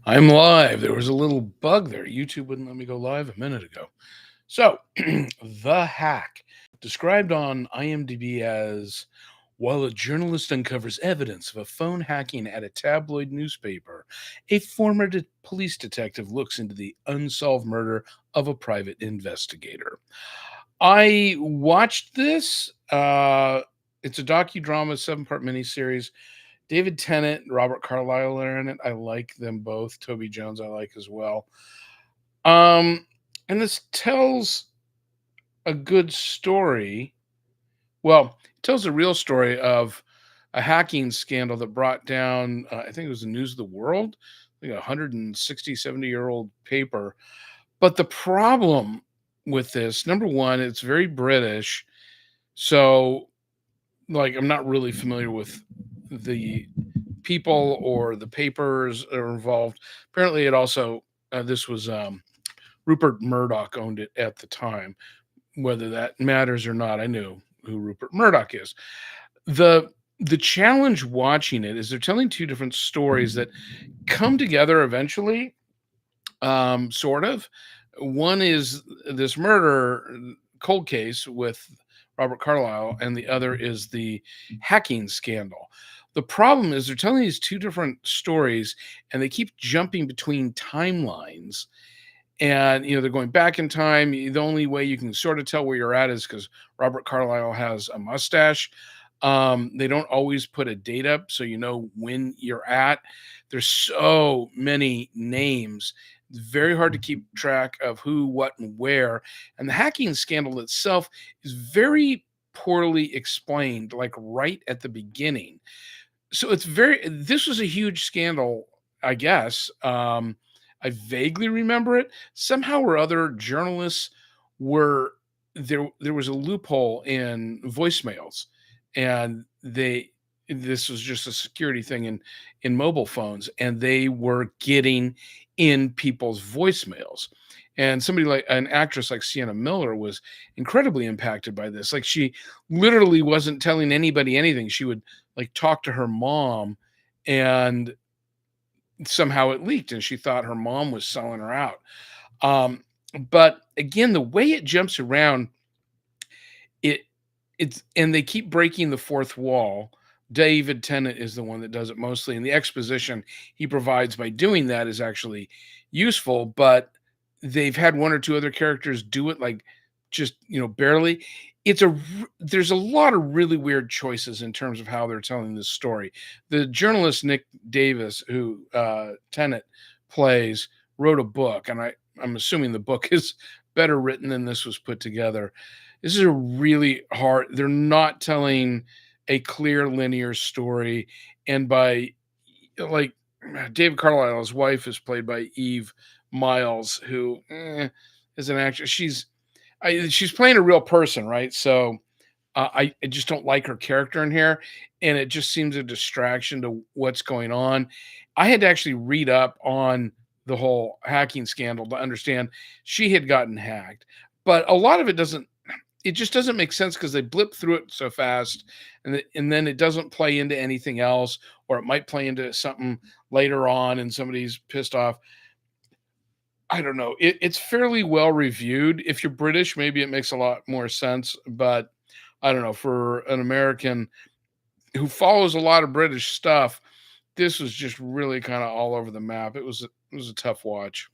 I'm live. There was a little bug there. YouTube wouldn't let me go live a minute ago. So, The Hack, described on IMDb as while a journalist uncovers evidence of a phone hacking at a tabloid newspaper, a former police detective looks into the unsolved murder of a private investigator. I watched this. It's a docudrama, seven-part miniseries. David Tennant and Robert Carlyle are in it. I like them both. Toby Jones I like as well. Um, and this tells a good story. Well, it tells a real story of a hacking scandal that brought down, I think it was the News of the World, like a 160, 70-year-old paper. But the problem with this, number one, it's very British. So, like, I'm not really familiar with the people or the papers that are involved. Apparently, it also this was Rupert Murdoch owned it at the time. Whether that matters or not, I knew who Rupert Murdoch is. the The challenge watching it is they're telling two different stories that come together eventually, sort of. One is this murder cold case with Robert Carlyle, and the other is the hacking scandal. The problem is they're telling these two different stories, and they keep jumping between timelines. And they're going back in time. The only way you can sort of tell where you're at is because Robert Carlyle has a mustache. They don't always put a date up so you know when you're at. There's so many names. It's very hard to keep track of who, what, and where. And the hacking scandal itself is very poorly explained, like right at the beginning. So this was a huge scandal, I guess. I vaguely remember it. Somehow or other, journalists were there was a loophole in voicemails, and this was just a security thing in mobile phones, and they were getting in people's voicemails. And somebody like an actress like Sienna Miller was incredibly impacted by this. Like, she literally wasn't telling anybody anything. She would like talk to her mom, and somehow it leaked, and she thought her mom was selling her out. Um, but again, the way it jumps around, it it's and they keep breaking the fourth wall. David Tennant is the one that does it mostly, and the exposition he provides by doing that is actually useful. But they've had one or two other characters do it, like, just barely. There's a lot of really weird choices in terms of how they're telling this story. The journalist Nick Davis, who Tennant plays, wrote a book, and I'm assuming the book is better written than this was put together. This is a really hard. They're not telling a clear linear story, and by like David Carlisle's wife is played by Eve Miles, who is an actress. She's playing a real person, right? So I just don't like her character in here, and it just seems a distraction to what's going on. I had to actually read up on the whole hacking scandal to understand she had gotten hacked, but a lot of it doesn't. It just doesn't make sense because they blip through it so fast, and then it doesn't play into anything else, or it might play into something later on, and somebody's pissed off. I don't know. It's fairly well reviewed. If you're British, maybe it makes a lot more sense, but I don't know. For an American who follows a lot of British stuff, this was just really kind of all over the map. It was a tough watch.